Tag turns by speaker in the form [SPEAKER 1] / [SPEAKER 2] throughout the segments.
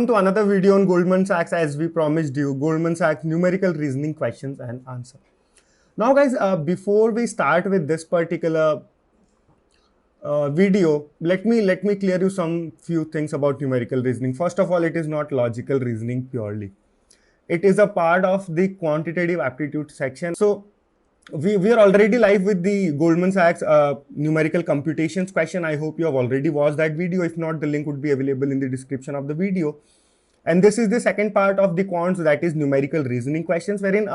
[SPEAKER 1] to another video on Goldman Sachs. As we promised you, Goldman Sachs numerical reasoning questions and answer. Now guys, before we start with this particular video, let me clear you some few things about numerical reasoning. First of all, it is not logical reasoning purely. It is a part of the quantitative aptitude section. So we are already live with the Goldman Sachs numerical computations question. I hope you have already watched that video. If not, the link would be available in the description of the video. And this is the second part of the quants, that is numerical reasoning questions, wherein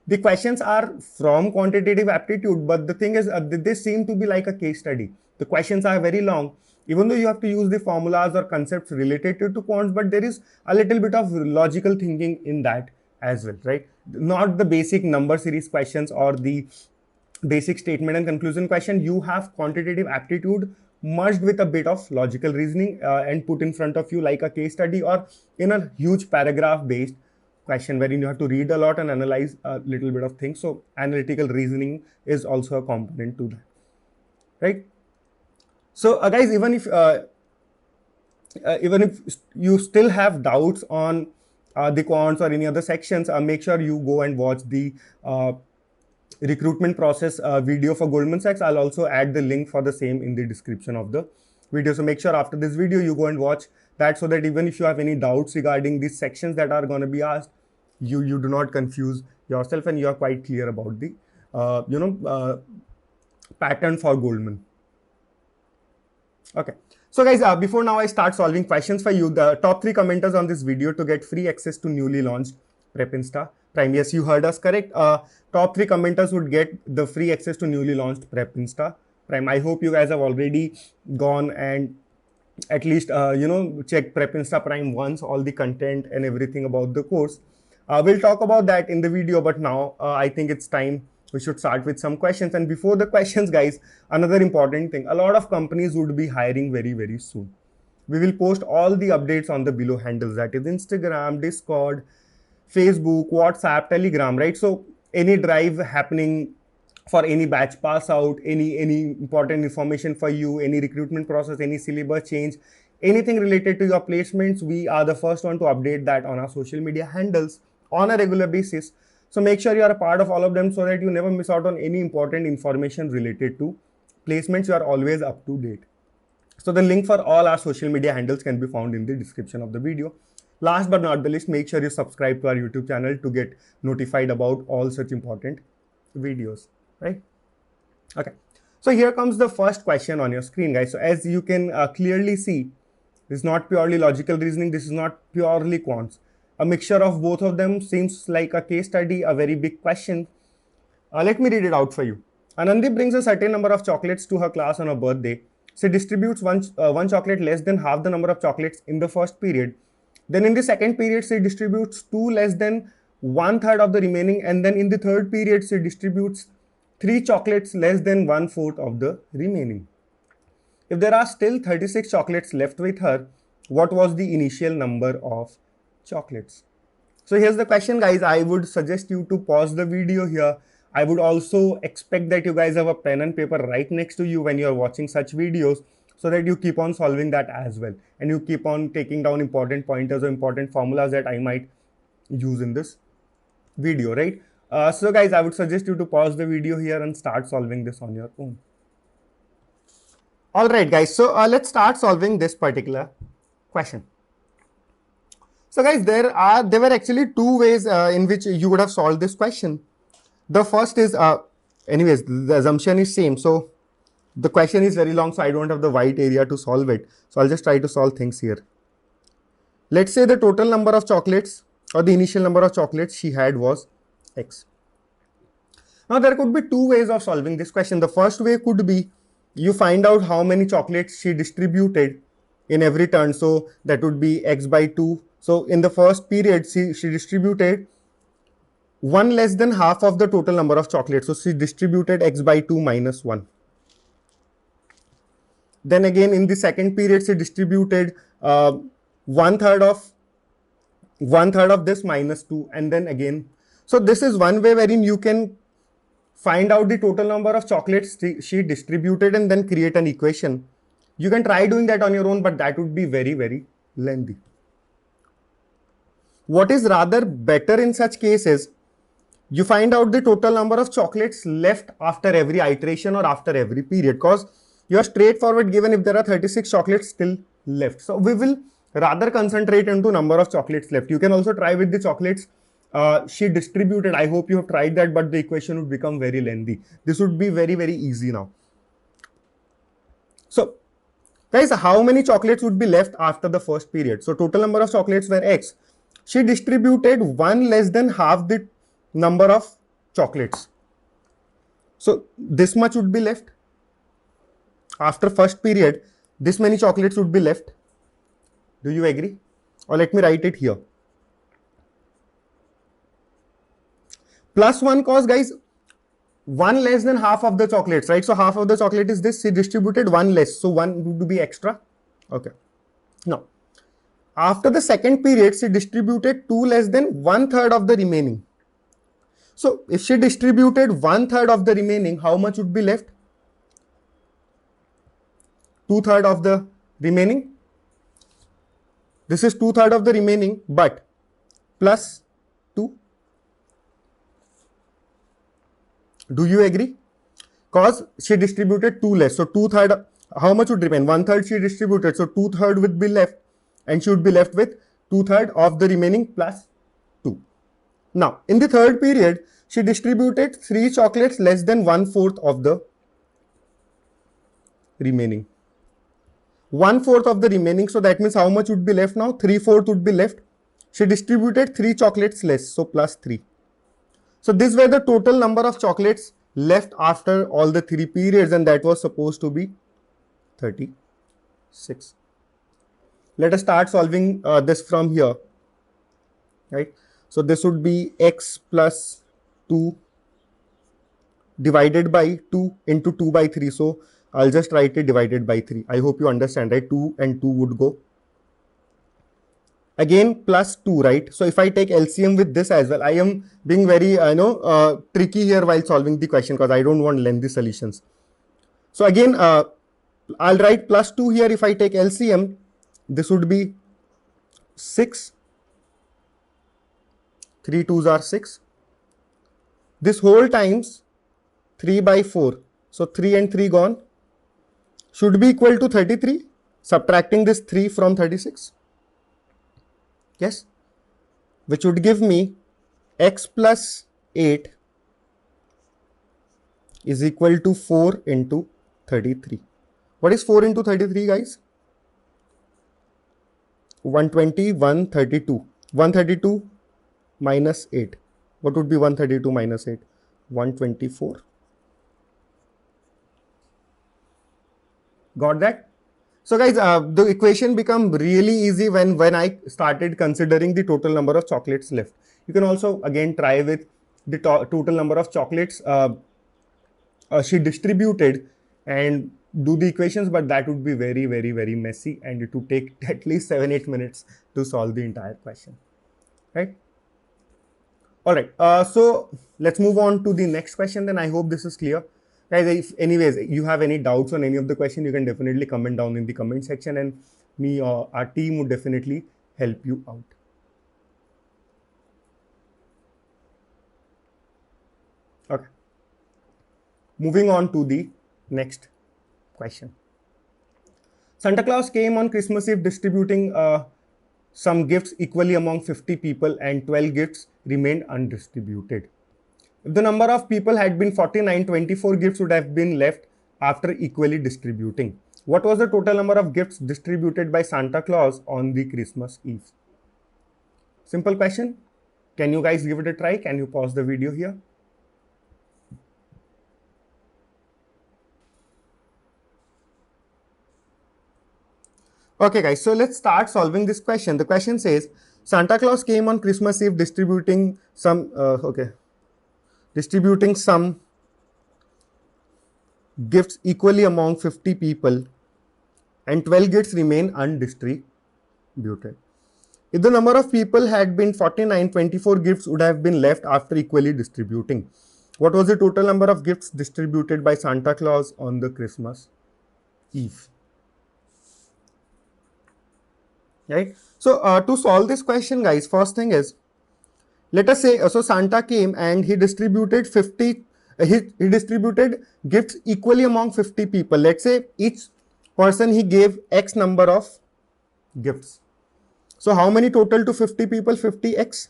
[SPEAKER 1] the questions are from quantitative aptitude, but the thing is they seem to be like a case study. The questions are very long, even though you have to use the formulas or concepts related to quants, but there is a little bit of logical thinking in that as well, right? Not the basic number series questions or the basic statement and conclusion question. You have quantitative aptitude merged with a bit of logical reasoning and put in front of you like a case study or in a huge paragraph based question wherein you have to read a lot and analyze a little bit of things. So analytical reasoning is also a component to that, right? So guys, even if you still have doubts on the quants or any other sections, make sure you go and watch the recruitment process video for Goldman Sachs. I'll also add the link for the same in the description of the video. So make sure after this video you go and watch that, so that even if you have any doubts regarding these sections that are going to be asked, you do not confuse yourself and you are quite clear about the pattern for Goldman. Okay. So guys, before now I start solving questions for you, the top 3 commenters on this video to get free access to newly launched PrepInsta Prime. Yes, you heard us correct. Top 3 commenters would get the free access to newly launched PrepInsta Prime. I hope you guys have already gone and at least check PrepInsta Prime once, all the content and everything about the course. We'll talk about that in the video, but now I think it's time we should start with some questions. And before the questions, guys, another important thing, a lot of companies would be hiring very, very soon. We will post all the updates on the below handles, that is Instagram, Discord, Facebook, WhatsApp, Telegram, right? So any drive happening for any batch pass out, any important information for you, any recruitment process, any syllabus change, anything related to your placements, we are the first one to update that on our social media handles on a regular basis. So make sure you are a part of all of them so that you never miss out on any important information related to placements. You are always up to date. So the link for all our social media handles can be found in the description of the video. Last but not the least, make sure you subscribe to our YouTube channel to get notified about all such important videos, right? Okay. So here comes the first question on your screen, guys. So as you can clearly see, this is not purely logical reasoning. This is not purely quants. A mixture of both of them seems like a case study, a very big question. Let me read it out for you. Anandi brings a certain number of chocolates to her class on her birthday. She distributes one chocolate less than half the number of chocolates in the first period. Then in the second period, she distributes 2 less than 1/3 of the remaining. And then in the third period, she distributes 3 chocolates less than 1/4 of the remaining. If there are still 36 chocolates left with her, what was the initial number of chocolates? So here's the question, guys. I would suggest you to pause the video here. I would also expect that you guys have a pen and paper right next to you when you're watching such videos, so that you keep on solving that as well. And you keep on taking down important pointers or important formulas that I might use in this video, right? So guys, I would suggest you to pause the video here and start solving this on your own. All right, guys. So let's start solving this particular question. So guys, there were actually 2 ways in which you would have solved this question. The first is, anyways, the assumption is same. So the question is very long, so I don't have the white area to solve it. So I'll just try to solve things here. Let's say the total number of chocolates or the initial number of chocolates she had was X. Now there could be 2 ways of solving this question. The first way could be you find out how many chocolates she distributed in every turn. So that would be X by 2. So in the first period, she distributed 1 less than half of the total number of chocolates. So she distributed X by 2 minus 1. Then again in the second period, she distributed 1/3 of this minus 2, and then again. So this is one way wherein you can find out the total number of chocolates she distributed and then create an equation. You can try doing that on your own, but that would be very, very lengthy. What is rather better in such cases, you find out the total number of chocolates left after every iteration or after every period, because you are straightforward given if there are 36 chocolates still left. So we will rather concentrate into number of chocolates left. You can also try with the chocolates she distributed. I hope you have tried that, but the equation would become very lengthy. This would be very, very easy now. So guys, how many chocolates would be left after the first period? So total number of chocolates were X. She distributed one less than half the number of chocolates. So this much would be left. After first period, this many chocolates would be left. Do you agree? Or let me write it here. Plus 1 cause, guys, one less than half of the chocolates, right? So half of the chocolate is this. She distributed one less. So one would be extra. Okay. Now, after the second period, she distributed 2 less than 1/3 of the remaining. So if she distributed 1/3 of the remaining, how much would be left? 2/3 of the remaining. This is 2/3 of the remaining, but plus 2. Do you agree? Because she distributed 2 less. So 2/3, how much would remain? 1/3 she distributed. So 2/3 would be left, and she would be left with 2/3 of the remaining plus 2. Now, in the third period, she distributed 3 chocolates less than 1/4 of the remaining. 1/4 of the remaining. So that means how much would be left now? 3/4 would be left. She distributed 3 chocolates less. So plus 3. So this were the total number of chocolates left after all the 3 periods, and that was supposed to be 36. Let us start solving this from here, right? So this would be X plus 2 divided by 2 into 2 by 3. So I'll just write it divided by 3. I hope you understand, right? 2 and 2 would go. Again plus 2, right? So if I take LCM with this as well, I am being very tricky here while solving the question, because I don't want lengthy solutions. So again, I'll write plus 2 here. If I take LCM, this would be 6. 3 2s are 6. This whole times 3 by 4. So 3 and 3 gone. Should be equal to 33. Subtracting this 3 from 36. Yes. Which would give me X plus 8 is equal to 4 into 33. What is 4 into 33, guys? 120, 132. 132 minus 8. What would be 132 minus 8? 124. Got that? So guys, the equation become really easy when I started considering the total number of chocolates left. You can also again try with the total number of chocolates she distributed and do the equations, but that would be very, very, very messy, and it would take at least 7-8 minutes to solve the entire question, right? All right, so let's move on to the next question then. I hope this is clear. Guys, if anyways you have any doubts on any of the question, you can definitely comment down in the comment section, and me or our team would definitely help you out. Okay. Moving on to the next question. Santa Claus came on Christmas Eve distributing some gifts equally among 50 people, and 12 gifts remained undistributed. If the number of people had been 49, 24 gifts would have been left after equally distributing. What was the total number of gifts distributed by Santa Claus on the Christmas Eve? Simple question. Can you guys give it a try? Can you pause the video here? Okay guys, so let's start solving this question. The question says, Santa Claus came on Christmas Eve distributing some, distributing some gifts equally among 50 people, and 12 gifts remain undistributed. If the number of people had been 49, 24 gifts would have been left after equally distributing. What was the total number of gifts distributed by Santa Claus on the Christmas Eve? right? So to solve this question, guys, first thing is, let us say, so Santa came and he distributed 50, he distributed gifts equally among 50 people. Let's say each person he gave X number of gifts. So how many total to 50 people? 50x.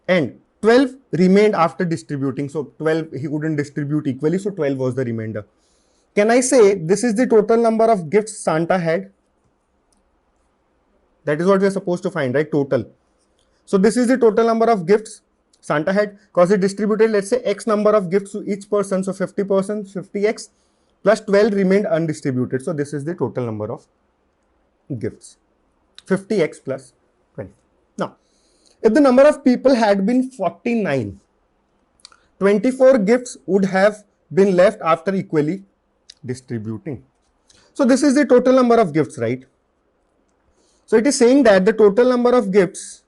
[SPEAKER 1] And 12 remained after distributing. So 12 he couldn't distribute equally, so 12 was the remainder. Can I say this is the total number of gifts Santa had? That is what we are supposed to find, right? Total. So this is the total number of gifts Santa had, because he distributed, let's say, X number of gifts to each person. So 50%, 50x plus 12 remained undistributed. So this is the total number of gifts, 50x plus 20. Now, if the number of people had been 49, 24 gifts would have been left after equally distributing. So this is the total number of gifts, right? So it is saying that the total number of gifts,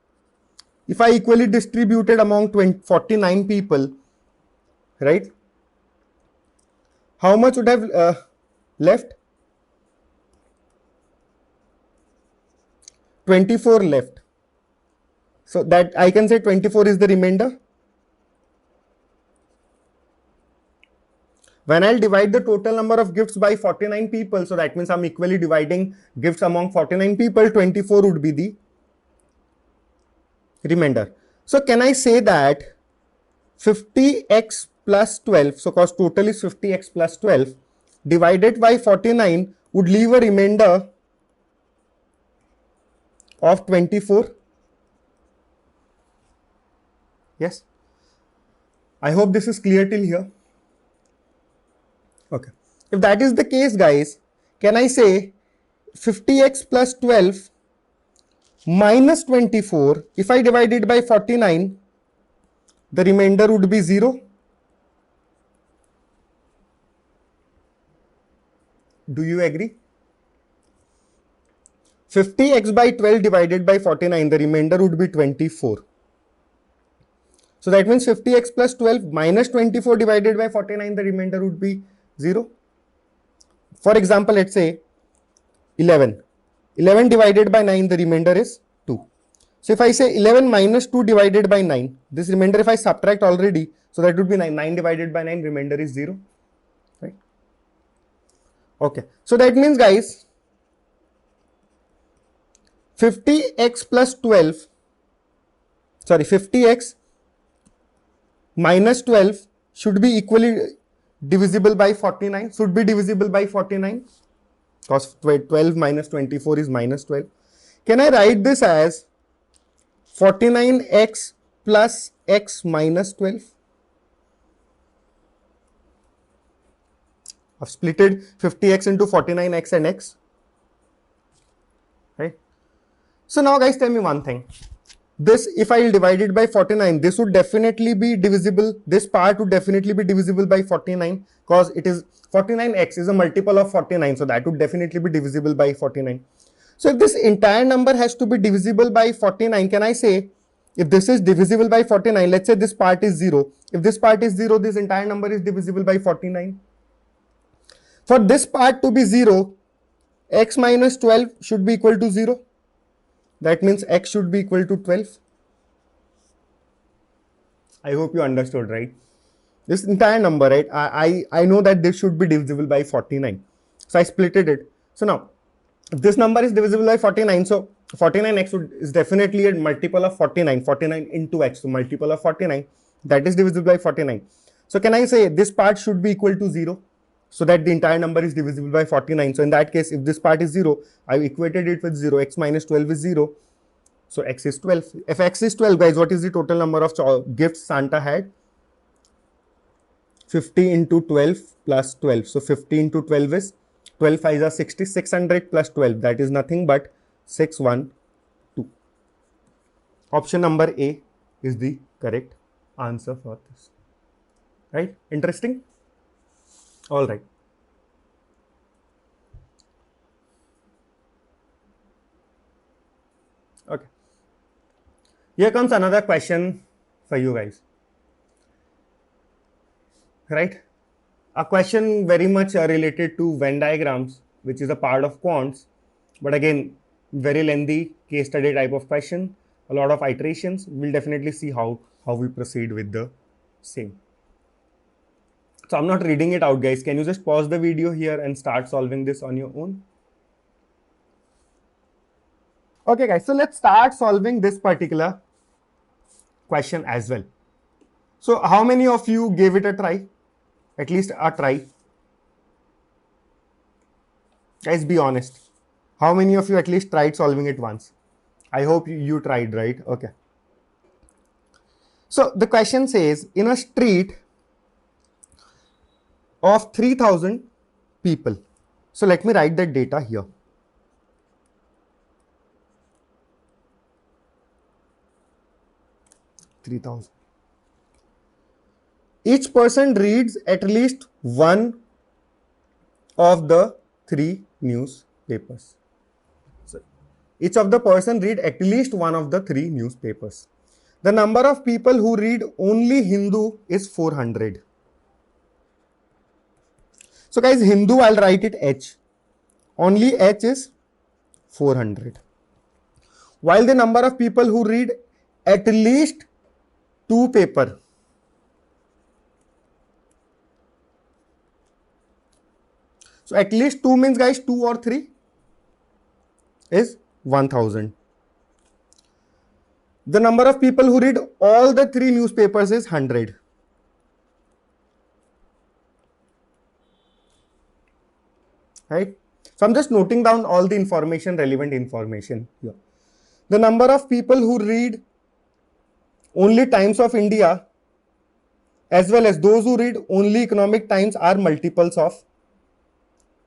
[SPEAKER 1] if I equally distributed among 49 people, right, how much would have left? 24 left. So that I can say 24 is the remainder. When I'll divide the total number of gifts by 49 people, so that means I'm equally dividing gifts among 49 people, 24 would be the remainder. So can I say that 50x plus 12, so cause total is 50x plus 12, divided by 49 would leave a remainder of 24? Yes. I hope this is clear till here. Okay. If that is the case, guys, can I say 50x plus 12 minus 24, if I divide it by 49, the remainder would be 0. Do you agree? 50x by 12 divided by 49, the remainder would be 24. So that means 50x plus 12 minus 24 divided by 49, the remainder would be 0. For example, let's say 11. 11 divided by 9, the remainder is 2. So if I say 11 minus 2 divided by 9, this remainder if I subtract already, so that would be 9. 9 divided by 9, remainder is 0. Right? Okay. So that means, guys, 50x plus 12, sorry, 50x minus 12 should be equally divisible by 49, should be divisible by 49, because 12 minus 24 is minus 12. Can I write this as 49x plus x minus 12? I've splitted 50x into 49x and x. Right? So now, guys, tell me one thing. This, if I will divide it by 49, this would definitely be divisible. This part would definitely be divisible by 49, because it is 49x is a multiple of 49. So that would definitely be divisible by 49. So if this entire number has to be divisible by 49, can I say if this is divisible by 49, let's say this part is 0. If this part is 0, this entire number is divisible by 49. For this part to be 0, x minus 12 should be equal to 0. That means x should be equal to 12. I hope you understood, right? This entire number, right? I know that this should be divisible by 49. So I splitted it. So now, if this number is divisible by 49, so 49x is definitely a multiple of 49. 49 into x, so multiple of 49. That is divisible by 49. So can I say this part should be equal to 0? So that the entire number is divisible by 49. So in that case, if this part is 0, I've equated it with 0. X minus 12 is 0. So x is 12. If x is 12, guys, what is the total number of gifts Santa had? 50 into 12 plus 12. So 50 into 12 is 12 5s are 60. 600 plus 12. That is nothing but 612. Option number A is the correct answer for this. Right? Interesting? All right. Okay. Here comes another question for you guys. Right? A question very much related to Venn diagrams, which is a part of quants, but again, very lengthy case study type of question, a lot of iterations. We'll definitely see how we proceed with the same. So I'm not reading it out, guys. Can you just pause the video here and start solving this on your own? Okay, guys, so let's start solving this particular question as well. So how many of you gave it a try? At least a try. Guys, be honest. How many of you at least tried solving it once? I hope you tried, right? Okay. So the question says, in a street of 3,000 people. So let me write that data here. $3,000. Each person reads at least one of the 3 newspapers. So each of the person read at least one of the 3 newspapers. The number of people who read only Hindu is 400. So guys, Hindu, I'll write it H. Only H is 400. While the number of people who read at least 2 paper, so at least 2 means, guys, 2 or 3 is 1000. The number of people who read all the 3 newspapers is 100. Right? So I'm just noting down all the information, relevant information here. The number of people who read only Times of India as well as those who read only Economic Times are multiples of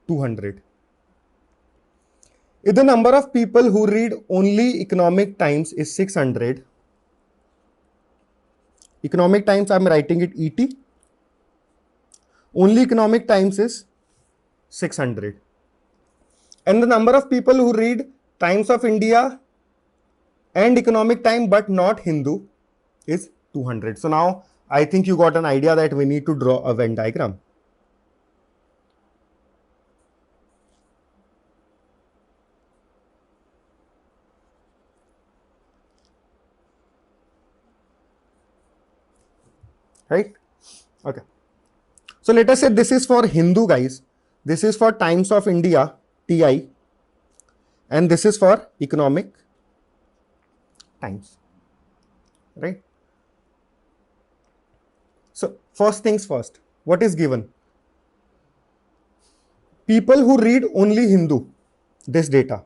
[SPEAKER 1] 200. If the number of people who read only Economic Times is 600, Economic Times, I'm writing it ET, only Economic Times is 600. And the number of people who read Times of India and Economic Time but not Hindu is 200. So now I think you got an idea that we need to draw a Venn diagram. Right? Okay. So let us say this is for Hindu, guys. This is for Times of India, TI. And this is for Economic Times. Right? So first things first. What is given? People who read only Hindu, this data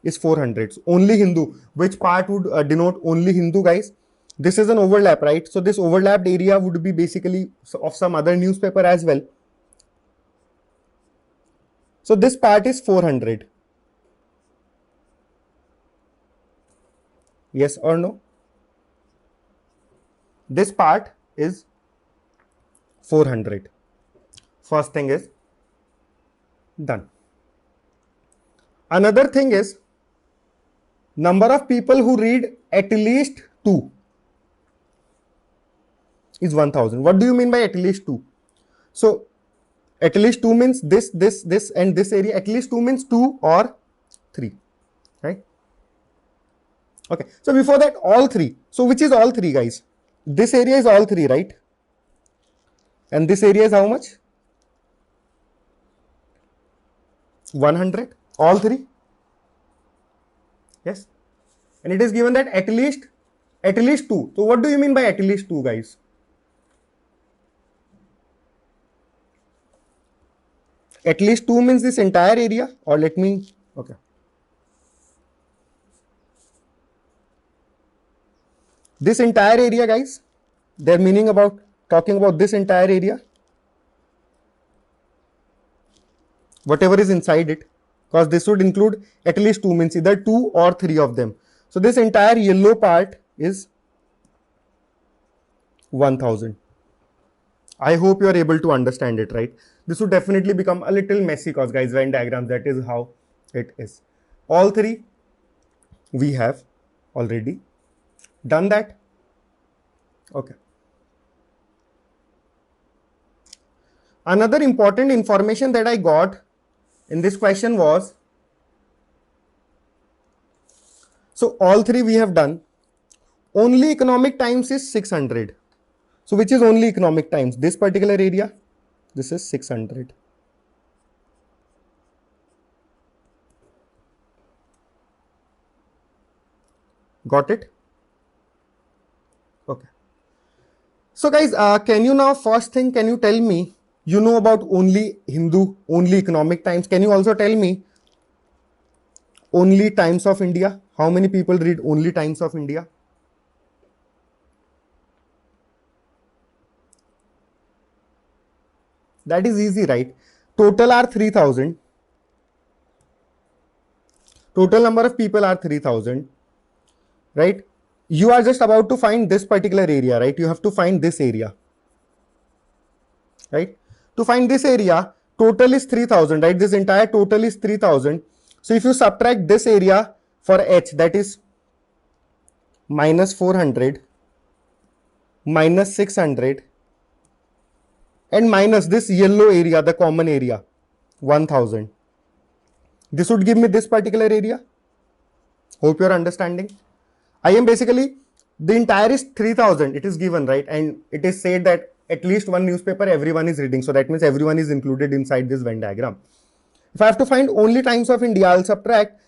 [SPEAKER 1] is 400. So only Hindu. Which part would denote only Hindu, guys? This is an overlap, right? So this overlapped area would be basically of some other newspaper as well. So this part is 400. Yes or no? This part is 400. First thing is done. Another thing is number of people who read at least 2 is 1000. What do you mean by at least 2? So at least 2 means this and this area. At least 2 means 2 or 3, right? Okay, so before that, all 3. So which is all 3, guys? This area is all 3, right? And this area is how much? 100. All 3. Yes. And it is given that at least 2. So what do you mean by at least 2, guys? At least 2 means this entire area, or let me, okay. This entire area, guys, they're talking about this entire area. Whatever is inside it, because this would include at least 2 means either 2 or 3 of them. So this entire yellow part is 1000. I hope you are able to understand it, right? This would definitely become a little messy because, guys, Venn diagrams, that is how it is. All 3 we have already done that. Okay. Another important information that I got in this question was So all three we have done. Only economic times is 600. So which is only economic times? This particular area, this is 600. Got it? Okay. So guys, can you now first thing, can you tell me, you know about only Hindu, only economic times. Can you also tell me only Times of India? How many people read only Times of India? That is easy, right? Total are 3000. Total number of people are 3000, right? You are just about to find this particular area, right? You have to find this area, right? To find this area, total is 3000, right? This entire total is 3000. So if you subtract this area for H, that is minus 400, minus 600, and minus this yellow area, the common area, 1000. This would give me this particular area. Hope you're understanding. I am basically, the entire is 3000. It is given, right? And it is said that at least one newspaper everyone is reading. So that means everyone is included inside this Venn diagram. If I have to find only Times of India, I'll subtract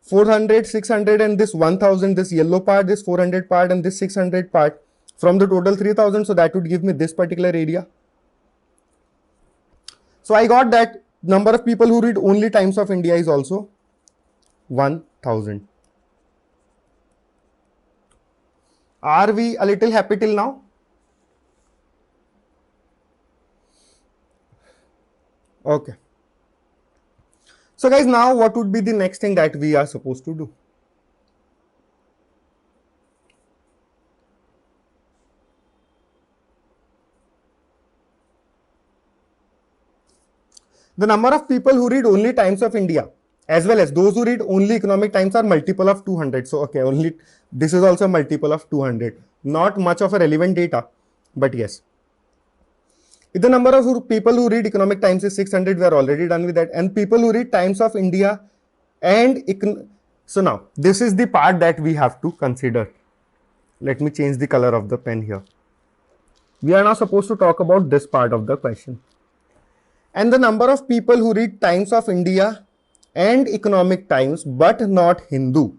[SPEAKER 1] 400, 600 and this 1000, this yellow part, this 400 part and this 600 part from the total 3000. So that would give me this particular area. So I got that number of people who read only Times of India is also 1000. Are we a little happy till now? Okay. So guys, now what would be the next thing that we are supposed to do? The number of people who read only Times of India as well as those who read only Economic Times are multiple of 200. So okay, only this is also multiple of 200. Not much of a relevant data, but yes. If the number of people who read Economic Times is 600, we are already done with that. And people who read Times of India and so now this is the part that we have to consider. Let me change the color of the pen here. We are now supposed to talk about this part of the question. And the number of people who read Times of India and Economic Times but not Hindu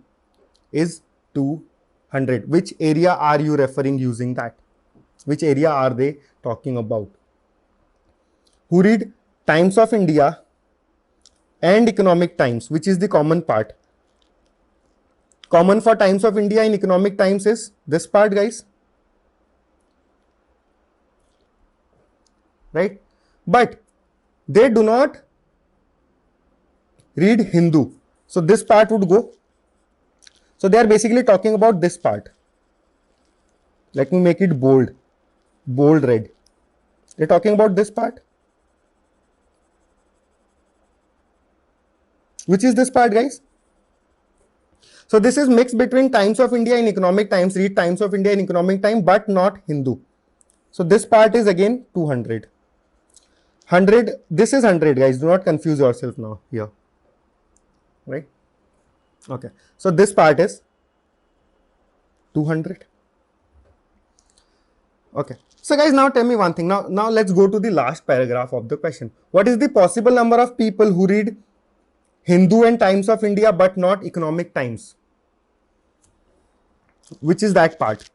[SPEAKER 1] is 200. Which area are you referring using that? Which area are they talking about? Who read Times of India and Economic Times, which is the common part. Common for Times of India and Economic Times is this part, guys. Right? But they do not read Hindu. So this part would go. So they are basically talking about this part. Let me make it bold. Bold red. They're talking about this part. Which is this part, guys? So this is mixed between Times of India and Economic Times. Read Times of India and Economic Times but not Hindu. So this part is again 200. 100, this is 100, guys. Do not confuse yourself now here. Right? Okay. So this part is 200. Okay. So guys, now tell me one thing. Now let's go to the last paragraph of the question. What is the possible number of people who read Hindu and Times of India but not Economic Times? Which is that part?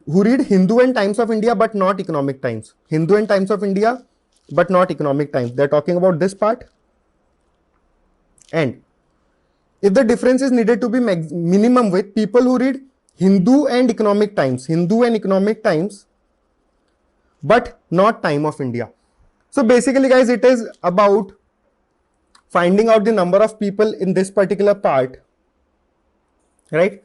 [SPEAKER 1] Who read Hindu and Times of India but not Economic Times? Hindu and Times of India but not Economic Times. They're talking about this part. And if the difference is needed to be minimum with people who read Hindu and Economic Times, Hindu and Economic Times, but not Time of India. So basically, guys, it is about finding out the number of people in this particular part, right?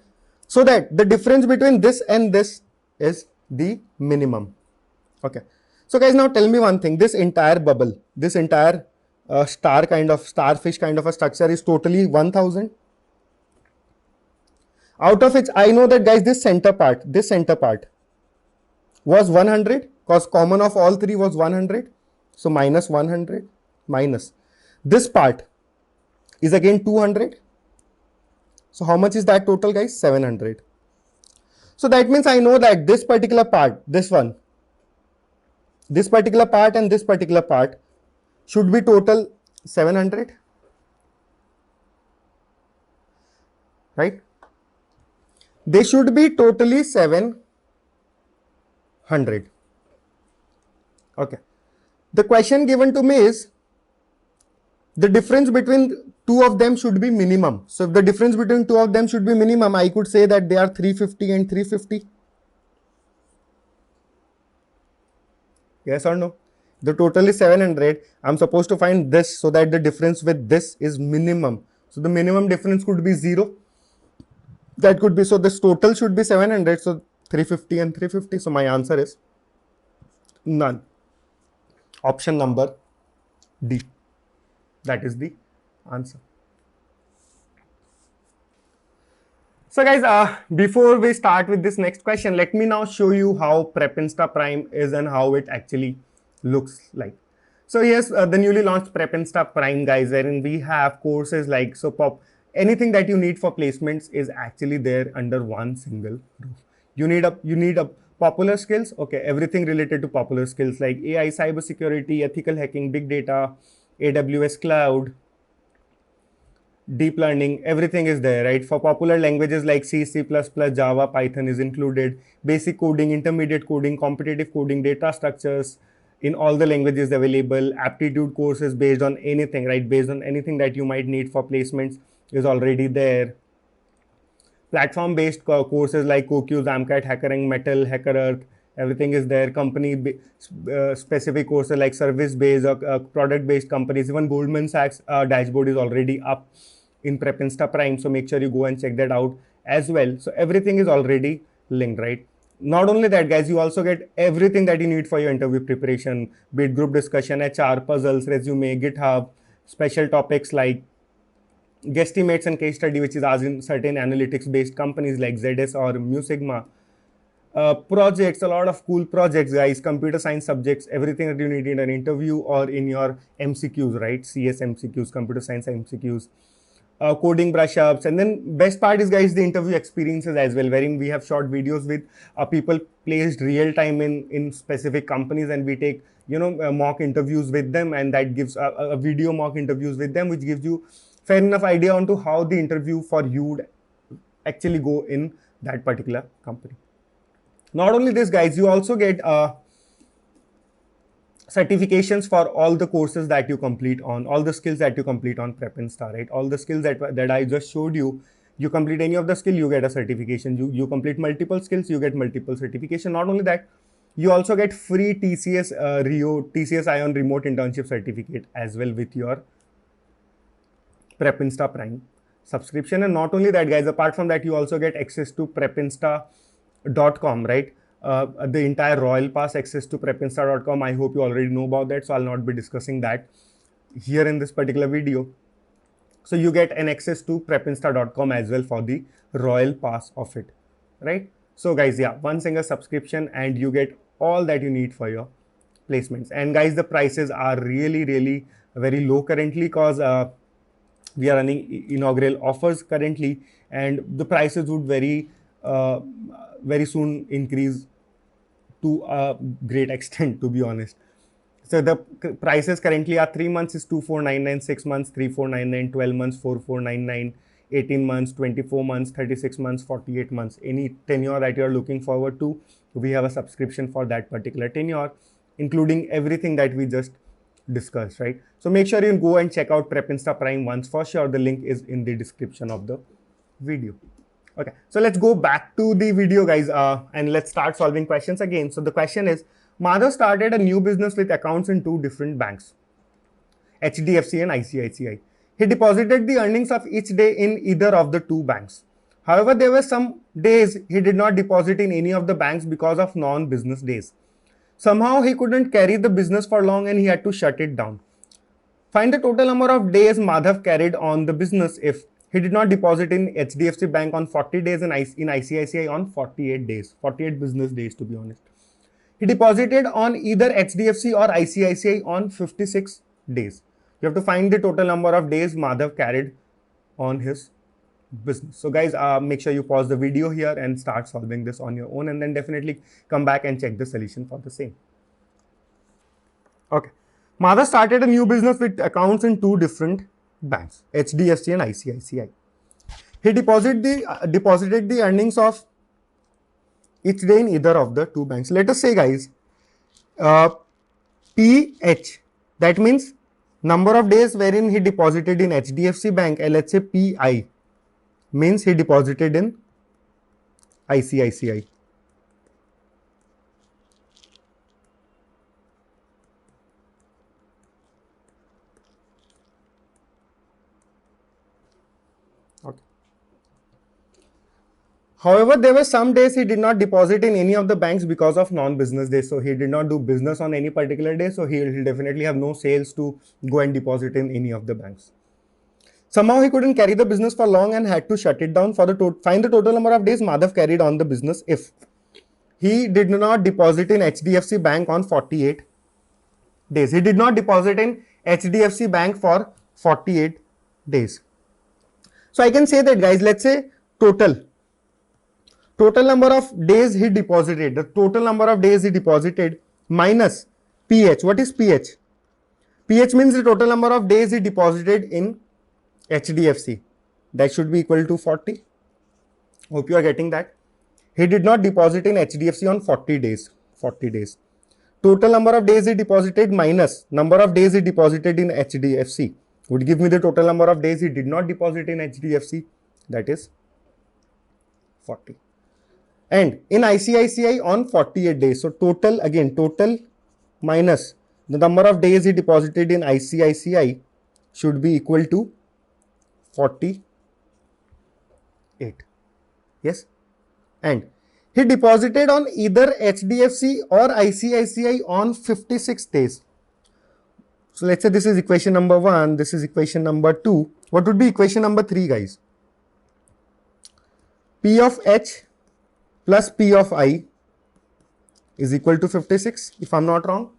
[SPEAKER 1] So that the difference between this and this is the minimum. Okay. So guys, now tell me one thing. This entire bubble, this entire starfish kind of a structure is totally 1000. Out of which I know that, guys, this center part was 100 because common of all three was 100. So minus 100 minus this part is again 200 So how much is that total, guys? 700. So that means I know that this particular part, this one, this particular part and this particular part should be total 700, right? They should be totally 700. Okay. The question given to me is the difference between two of them should be minimum. So if the difference between two of them should be minimum, I could say that they are 350 and 350. Yes or no? The total is 700. I'm supposed to find this so that the difference with this is minimum. So the minimum difference could be 0. That could be, so this total should be 700. So 350 and 350. So my answer is none. Option number D. That is the answer. So guys, before we start with this next question, let me now show you how PrepInsta Prime is and how it actually looks like. So here's the newly launched PrepInsta Prime, guys, wherein we have courses like, anything that you need for placements is actually there under one single roof. You need a popular skills. Okay, everything related to popular skills like AI, cybersecurity, ethical hacking, big data, AWS cloud, deep learning, everything is there, right? For popular languages like C, C++, Java, Python is included. Basic coding, intermediate coding, competitive coding, data structures in all the languages available. Aptitude courses based on anything, right? Based on anything that you might need for placements is already there. Platform-based courses like CoQ, Zamcat, HackerRank, Metal, HackerEarth, everything is there. Company specific courses like service-based or product-based companies. Even Goldman Sachs dashboard is already up in PrepInsta Prime. So make sure you go and check that out as well. So everything is already linked, right? Not only that, guys, you also get everything that you need for your interview preparation, be it group discussion, HR, puzzles, resume, GitHub, special topics like guesstimates and case study, which is as in certain analytics based companies like ZS or Mu Sigma. Projects, a lot of cool projects, guys, computer science subjects, everything that you need in an interview or in your MCQs, right? CS MCQs, computer science MCQs, coding brush ups. And then best part is, guys, the interview experiences as well, wherein we have short videos with people placed real time in specific companies, and we take, mock interviews with them, and that gives a video mock interviews with them, which gives you fair enough idea onto how the interview for you would actually go in that particular company. Not only this, guys, you also get certifications for all the courses that you complete on, all the skills that you complete on PrepInsta, right? All the skills that I just showed you, you complete any of the skill, you get a certification. You complete multiple skills, you get multiple certification. Not only that, you also get free TCS Ion remote internship certificate as well with your PrepInsta Prime subscription. And not only that, guys, apart from that, you also get access to PrepInsta.com, right? The entire Royal Pass access to PrepInsta.com. I hope you already know about that, so I'll not be discussing that here in this particular video. So you get an access to PrepInsta.com as well for the Royal Pass of it, right? So guys, yeah, one single subscription and you get all that you need for your placements. And guys, the prices are really very low currently, because we are running inaugural offers currently, and the prices would very soon increase to a great extent, to be honest. So the prices currently are 3 months is 2499, 6 months 3499, 12 months 4499, 18 months, 24 months, 36 months, 48 months. Any tenure that you are looking forward to, we have a subscription for that particular tenure, including everything that we just discussed, right? So make sure you go and check out PrepInsta Prime once for sure. The link is in the description of the video. Okay, so let's go back to the video, guys, and let's start solving questions again. So the question is, Madhav started a new business with accounts in 2 different banks, HDFC and ICICI. He deposited the earnings of each day in either of the 2 banks. However, there were some days he did not deposit in any of the banks because of non-business days. Somehow he couldn't carry the business for long and he had to shut it down. Find the total number of days Madhav carried on the business if he did not deposit in HDFC Bank on 40 days and in ICICI on 48 days, 48 business days to be honest. He deposited on either HDFC or ICICI on 56 days. You have to find the total number of days Madhav carried on his business. So guys, make sure you pause the video here and start solving this on your own, and then definitely come back and check the solution for the same. Okay. Madhav started a new business with accounts in two different banks, HDFC and ICICI. He deposited the earnings of each day in either of the two banks. Let us say, guys, PH, that means number of days wherein he deposited in HDFC bank, and let's say PI means he deposited in ICICI. Okay. However, there were some days he did not deposit in any of the banks because of non-business days. So he did not do business on any particular day. So he will definitely have no sales to go and deposit in any of the banks. Somehow he couldn't carry the business for long and had to shut it down. For the find the total number of days Madhav carried on the business if he did not deposit in HDFC bank on 48 days. He did not deposit in HDFC bank for 48 days. So I can say that, guys, let's say total number of days he deposited, the total number of days he deposited minus PH. What is PH? PH means the total number of days he deposited in HDFC. That should be equal to 40. Hope you are getting that. He did not deposit in HDFC on 40 days. 40 days. Total number of days he deposited minus number of days he deposited in HDFC would give me the total number of days he did not deposit in HDFC. That is 40. And in ICICI on 48 days. So total, again, total minus the number of days he deposited in ICICI should be equal to 48. Yes. And he deposited on either HDFC or ICICI on 56 days. So let's say this is equation number 1, this is equation number 2. What would be equation number 3, guys? P of H plus P of I is equal to 56, if I'm not wrong.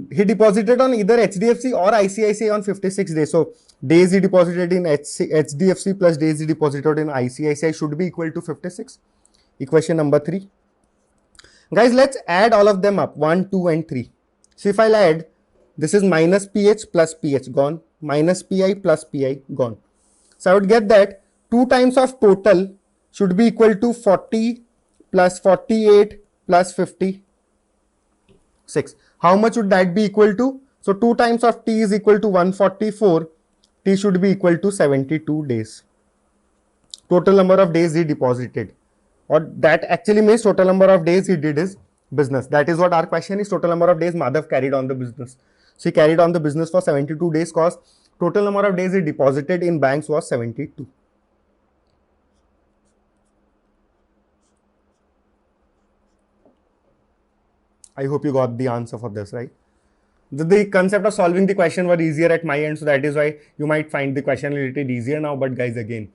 [SPEAKER 1] He deposited on either HDFC or ICICI on 56 days. So days he deposited in HDFC plus days he deposited in ICICI should be equal to 56. Equation number 3. Guys, let's add all of them up, 1, 2 and 3. So if I'll add, this is minus PH plus PH gone, minus PI plus PI gone. So I would get that 2 times of total should be equal to 40 plus 48 plus 56. How much would that be equal to? So 2 times of T is equal to 144. T should be equal to 72 days. Total number of days he deposited. Or that actually means total number of days he did his business. That is what our question is. Total number of days Madhav carried on the business. So he carried on the business for 72 days because total number of days he deposited in banks was 72. I hope you got the answer for this, right? The concept of solving the question were easier at my end, so that is why you might find the question a little easier now. But guys, again,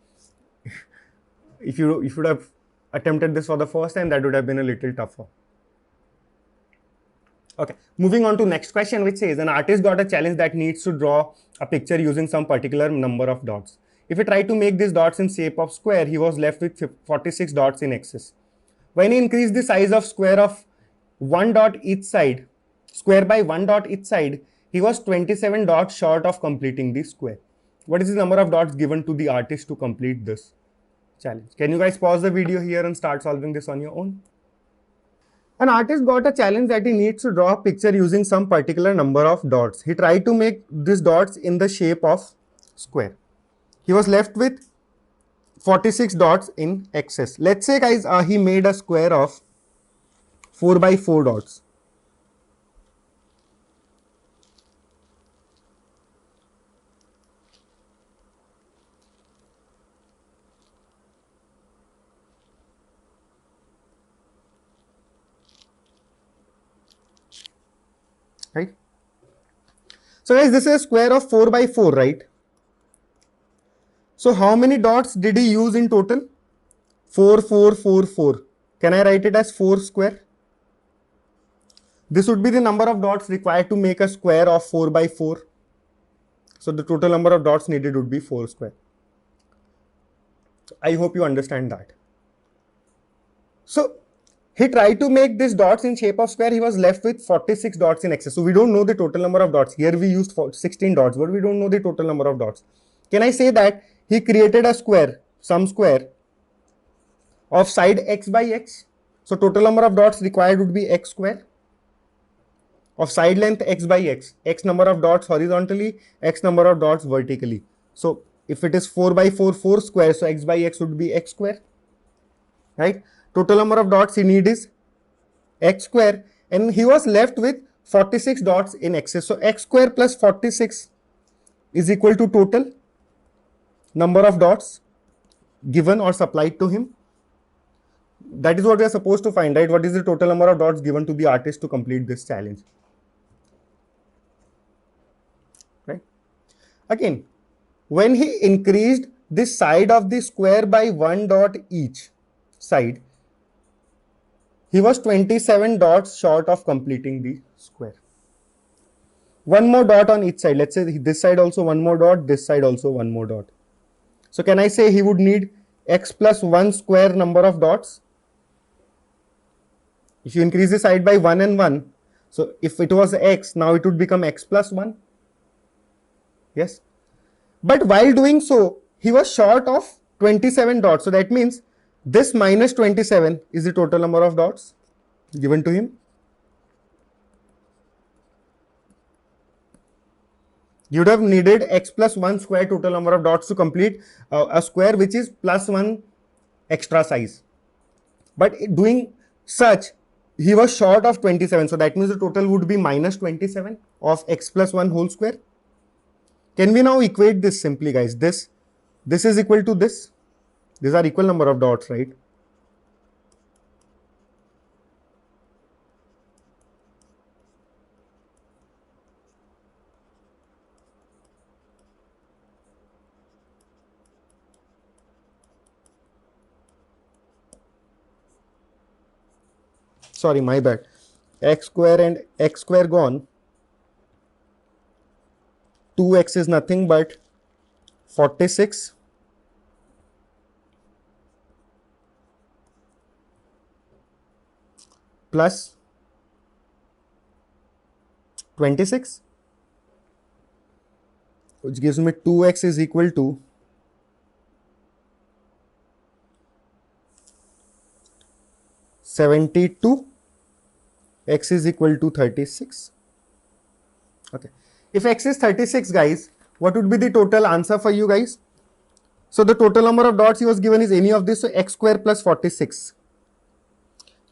[SPEAKER 1] if you should have attempted this for the first time, that would have been a little tougher. Okay, moving on to next question, which says an artist got a challenge that needs to draw a picture using some particular number of dots. If he tried to make these dots in shape of square, he was left with 46 dots in excess. When he increased the size of square of 1 dot each side, square by 1 dot each side, he was 27 dots short of completing the square. What is the number of dots given to the artist to complete this challenge? Can you guys pause the video here and start solving this on your own? An artist got a challenge that he needs to draw a picture using some particular number of dots. He tried to make these dots in the shape of square. He was left with 46 dots in excess. Let's say, guys, he made a square of 4 by 4 dots. Right? So guys, this is a square of 4 by 4, right? So how many dots did he use in total? 4, 4, 4, 4. Can I write it as 4 square? This would be the number of dots required to make a square of 4 by 4. So the total number of dots needed would be 4 square. I hope you understand that. So he tried to make these dots in shape of square. He was left with 46 dots in excess. So we don't know the total number of dots. Here we used 16 dots, but we don't know the total number of dots. Can I say that he created a square, some square of side x by x? So total number of dots required would be x square of side length x by x number of dots horizontally, x number of dots vertically. So if it is 4 by 4, 4 square, so x by x would be x square, right? Total number of dots he need is x square, and he was left with 46 dots in excess. So x square plus 46 is equal to total number of dots given or supplied to him. That is what we are supposed to find, right? What is the total number of dots given to the artist to complete this challenge? Right? Again, when he increased this side of the square by 1 dot each side, he was 27 dots short of completing the square. One more dot on each side. Let's say this side also one more dot, this side also one more dot. So can I say he would need x plus 1 square number of dots? If you increase the side by 1 and 1, so if it was x, now it would become x plus 1. Yes. But while doing so, he was short of 27 dots. So that means this minus 27 is the total number of dots given to him. You would have needed x plus 1 square total number of dots to complete a square which is plus 1 extra size. But doing such, he was short of 27. So that means the total would be minus 27 of x plus 1 whole square. Can we now equate this simply, guys? This is equal to this. These are equal number of dots, right? Sorry, my bad. X square and x square gone. 2x is nothing but 46 plus 26, which gives me 2x is equal to 72, x is equal to 36. Okay. If x is 36, guys, what would be the total answer for you guys? So the total number of dots he was given is any of this. So x square plus 46.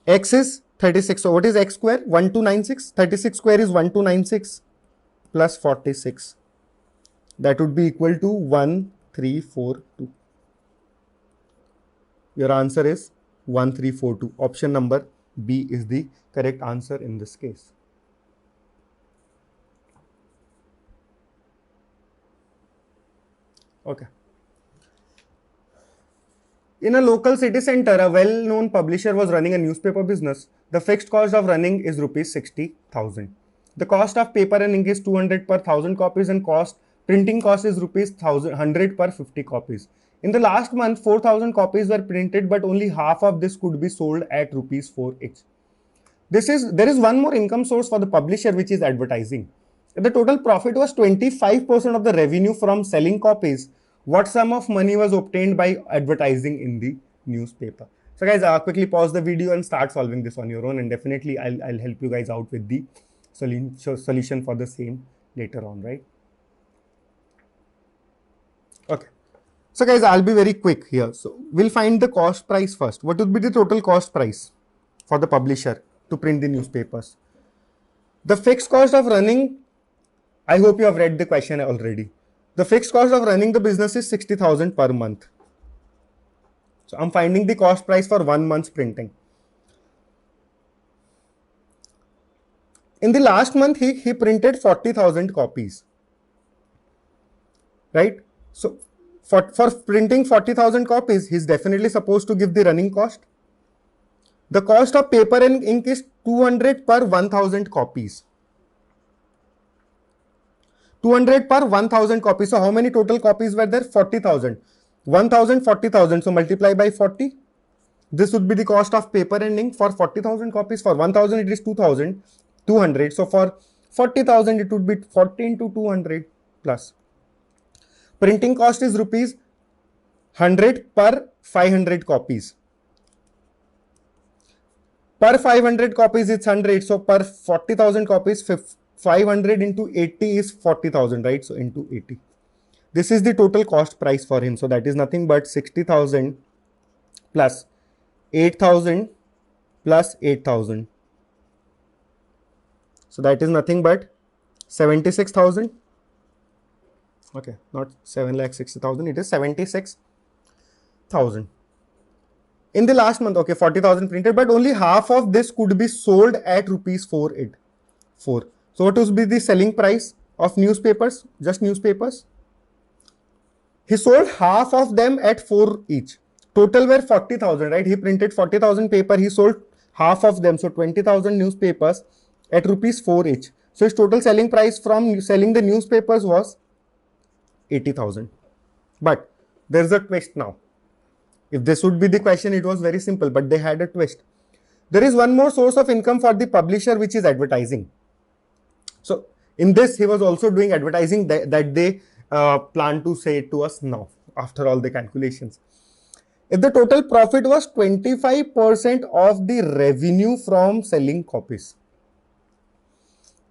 [SPEAKER 1] X is 36. So what is x square? 1296. 36 square is 1296 plus 46. That would be equal to 1342. Your answer is 1342. Option number B is the correct answer in this case. Okay. In a local city center, a well-known publisher was running a newspaper business. The fixed cost of running is rupees 60,000. The cost of paper and ink is 200 per 1000 copies, and printing cost is rupees 100 per 50 copies. In the last month, 4,000 copies were printed, but only half of this could be sold at rupees 4 each. There is one more income source for the publisher, which is advertising. The total profit was 25% of the revenue from selling copies. What sum of money was obtained by advertising in the newspaper? So guys, quickly pause the video and start solving this on your own, and definitely I'll help you guys out with the solution for the same later on, right? Okay. So guys, I'll be very quick here. So we'll find the cost price first. What would be the total cost price for the publisher to print the newspapers? The fixed cost of running, I hope you have read the question already. The fixed cost of running the business is 60,000 per month. So I'm finding the cost price for 1 month's printing. In the last month, he printed 40,000 copies, right? So for printing 40,000 copies, he's definitely supposed to give the running cost. The cost of paper and ink is 200 per 1000 copies. 200 per 1000 copies. So how many total copies were there? 40,000. 1,000, 40,000. So multiply by 40. This would be the cost of paper and ink for 40,000 copies. For 1,000 it is 2,200. So for 40,000 it would be 40 into 200 plus. Printing cost is rupees 100 per 500 copies. Per 500 copies it's 100. So per 40,000 copies, 500 into 80 is 40,000, right? So into 80. This is the total cost price for him. So that is nothing but 60,000 plus 8,000 plus 8,000. So that is nothing but 76,000. Okay, not 7,60,000. It is 76,000. In the last month, okay, 40,000 printed, but only half of this could be sold at rupees 4. So what would be the selling price of newspapers? Just newspapers. He sold half of them at 4 each. Total were 40,000, right? He printed 40,000 paper. He sold half of them. So 20,000 newspapers at rupees 4 each. So his total selling price from selling the newspapers was 80,000. But there's a twist now. If this would be the question, it was very simple, but they had a twist. There is one more source of income for the publisher, which is advertising. So in this, he was also doing advertising that they plan to say to us now, after all the calculations. If the total profit was 25% of the revenue from selling copies,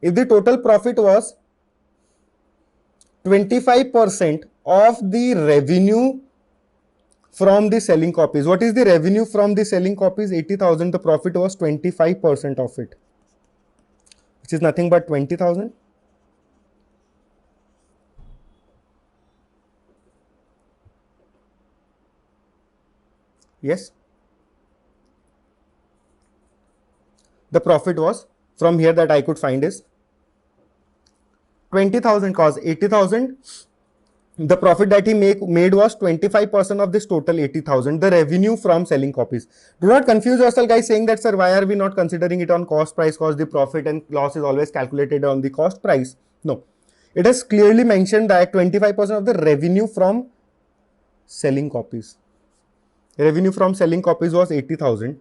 [SPEAKER 1] if the total profit was 25% of the revenue from the selling copies, what is the revenue from the selling copies? 80,000. The profit was 25% of it, which is nothing but 20,000. Yes. The profit was from here that I could find is 20,000 cause 80,000. The profit that he made was 25% of this total 80,000, the revenue from selling copies. Do not confuse yourself, guys, saying that, sir, why are we not considering it on cost price, cause the profit and loss is always calculated on the cost price. No, it has clearly mentioned that 25% of the revenue from selling copies. Revenue from selling copies was 80,000.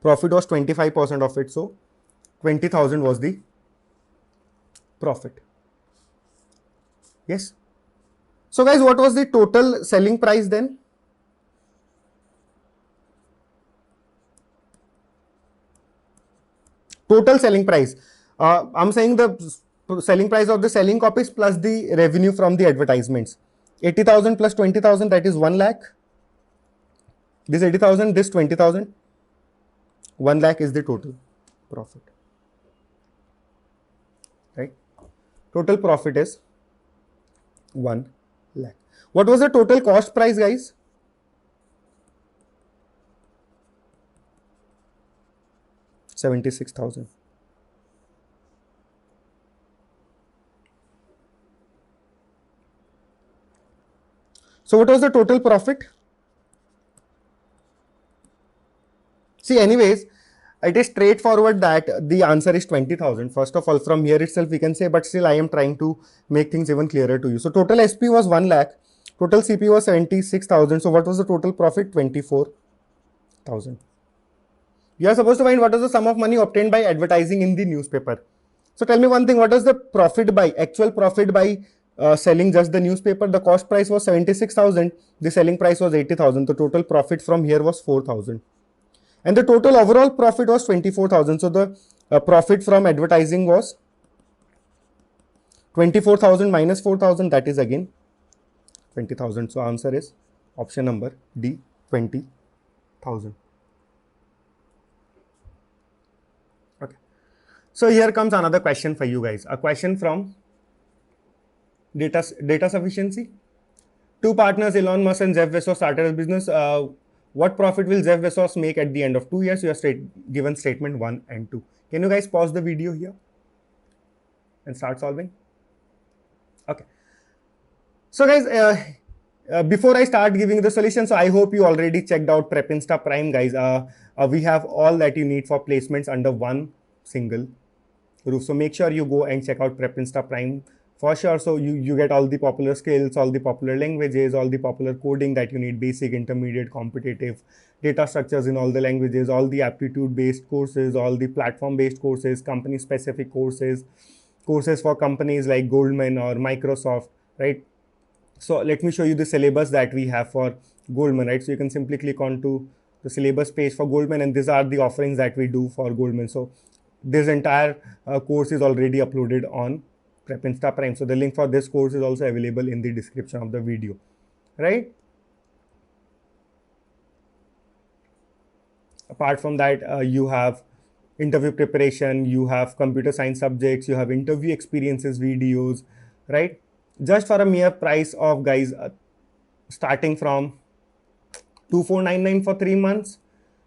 [SPEAKER 1] Profit was 25% of it. So 20,000 was the profit. Yes. So guys, what was the total selling price then? Total selling price. I'm saying the selling price of the selling copies plus the revenue from the advertisements. 80,000 plus 20,000, that is 1 lakh. This 80,000, this 20,000. 1 lakh is the total profit. Right? Total profit is 1 lakh. What was the total cost price, guys? $76,000. So what was the total profit? See, anyways, it is straightforward that the answer is 20,000. First of all, from here itself we can say, but still I am trying to make things even clearer to you. So total SP was 1 lakh, total CP was 76,000. So what was the total profit? 24,000. You are supposed to find what is the sum of money obtained by advertising in the newspaper. So tell me one thing, what is the profit by, actual profit by selling just the newspaper? The cost price was 76,000, the selling price was 80,000. The total profit from here was 4,000. And the total overall profit was 24,000. So the profit from advertising was 24,000 minus 4,000, that is again 20,000. So answer is option number D, 20,000. Okay. So here comes another question for you guys. A question from data sufficiency. Two partners, Elon Musk and Jeff Bezos, started a business. What profit will Jeff Bezos make at the end of 2 years? You are given statement 1 and 2. Can you guys pause the video here and start solving? Okay. So guys, before I start giving the solution, so I hope you already checked out PrepInsta Prime, guys. We have all that you need for placements under one single roof. So make sure you go and check out PrepInsta Prime for sure. So you get all the popular skills, all the popular languages, all the popular coding that you need, basic, intermediate, competitive, data structures in all the languages, all the aptitude based courses, all the platform based courses, company specific courses, courses for companies like Goldman or Microsoft, right? So let me show you the syllabus that we have for Goldman, right? So you can simply click on to the syllabus page for Goldman, and these are the offerings that we do for Goldman. So this entire course is already uploaded on PrepInsta Prime. So the link for this course is also available in the description of the video, right? Apart from that, you have interview preparation, you have computer science subjects, you have interview experiences videos, right? Just for a mere price of, guys, starting from 2499 for 3 months,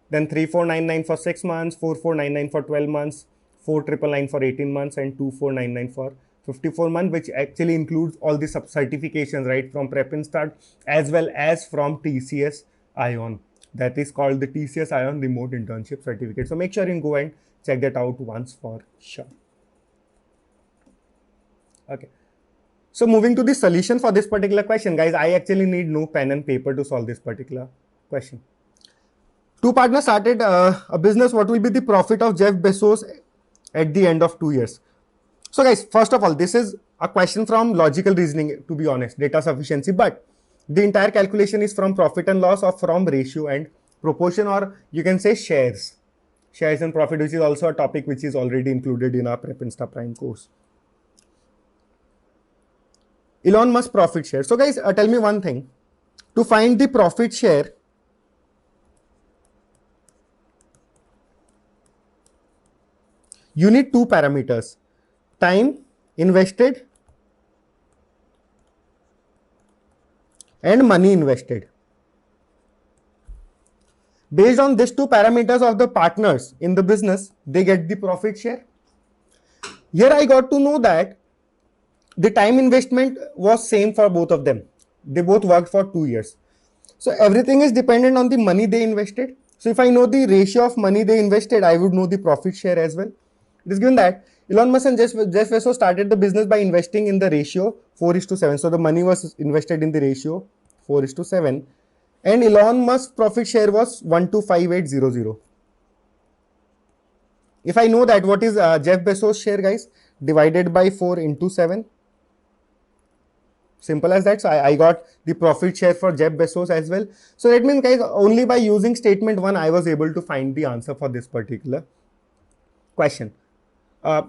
[SPEAKER 1] then 3499 for 6 months, 4499 for 12 months, 4999 for 18 months, and 2499 for 54 months, which actually includes all the certifications, right, from PrepInsta as well as from TCS Ion. That is called the TCS Ion Remote Internship Certificate. So make sure you go and check that out once for sure. Okay. So moving to the solution for this particular question, guys, I actually need no pen and paper to solve this particular question. Two partners started a business. What will be the profit of Jeff Bezos at the end of 2 years? So guys, first of all, this is a question from logical reasoning, to be honest, data sufficiency, but the entire calculation is from profit and loss or from ratio and proportion, or you can say shares and profit, which is also a topic which is already included in our PrepInsta Prime course. Elon Musk profit share. So guys, tell me one thing. To find the profit share, you need two parameters: time invested and money invested. Based on these two parameters of the partners in the business, they get the profit share. Here I got to know that the time investment was same for both of them. They both worked for 2 years. So everything is dependent on the money they invested. So if I know the ratio of money they invested, I would know the profit share as well. It is given that Elon Musk and Jeff Bezos started the business by investing in the ratio 4:7. So the money was invested in the ratio 4:7. And Elon Musk's profit share was 1,258,000. If I know that, what is Jeff Bezos' share, guys? Divided by 4 into 7. Simple as that. So I got the profit share for Jeff Bezos as well. So that means, guys, only by using statement 1, I was able to find the answer for this particular question.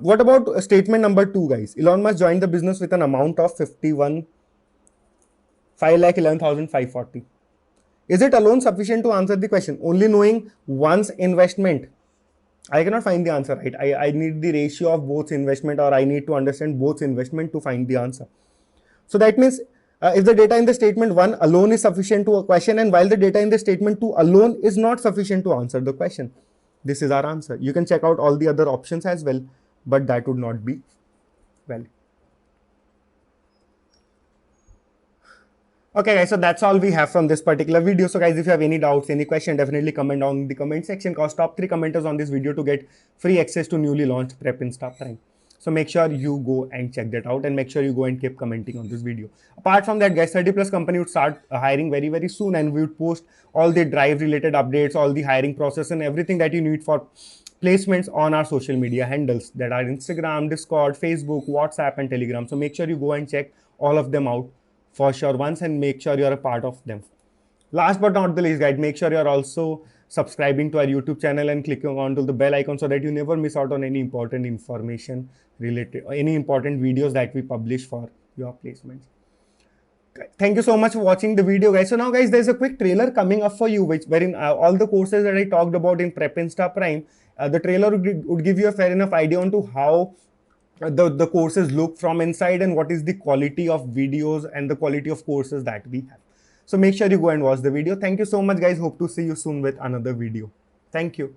[SPEAKER 1] What about statement number 2, guys? Elon Musk joined the business with an amount of 5,11,540. Is it alone sufficient to answer the question? Only knowing one's investment, I cannot find the answer, right? I need the ratio of both investment, or I need to understand both investment to find the answer. So that means if the data in the statement 1 alone is sufficient to a question, and while the data in the statement 2 alone is not sufficient to answer the question, this is our answer. You can check out all the other options as well, but that would not be valid. Okay guys, so that's all we have from this particular video. So guys, if you have any doubts, any question, definitely comment down in the comment section, cause top 3 commenters on this video to get free access to newly launched PrepInsta Prime. So make sure you go and check that out, and make sure you go and keep commenting on this video. Apart from that, guys, 30+ company would start hiring very, very soon, and we would post all the drive related updates, all the hiring process and everything that you need for placements on our social media handles that are Instagram, Discord, Facebook, WhatsApp and Telegram. So make sure you go and check all of them out for sure once, and make sure you're a part of them. Last but not the least, guys, make sure you're also subscribing to our YouTube channel and clicking on to the bell icon so that you never miss out on any important information related, any important videos that we publish for your placements. Thank you so much for watching the video, guys. So now, guys, there's a quick trailer coming up for you, wherein all the courses that I talked about in PrepInsta Prime, the trailer would give you a fair enough idea on to how the courses look from inside, and what is the quality of videos and the quality of courses that we have. So make sure you go and watch the video. Thank you so much, guys. Hope to see you soon with another video. Thank you.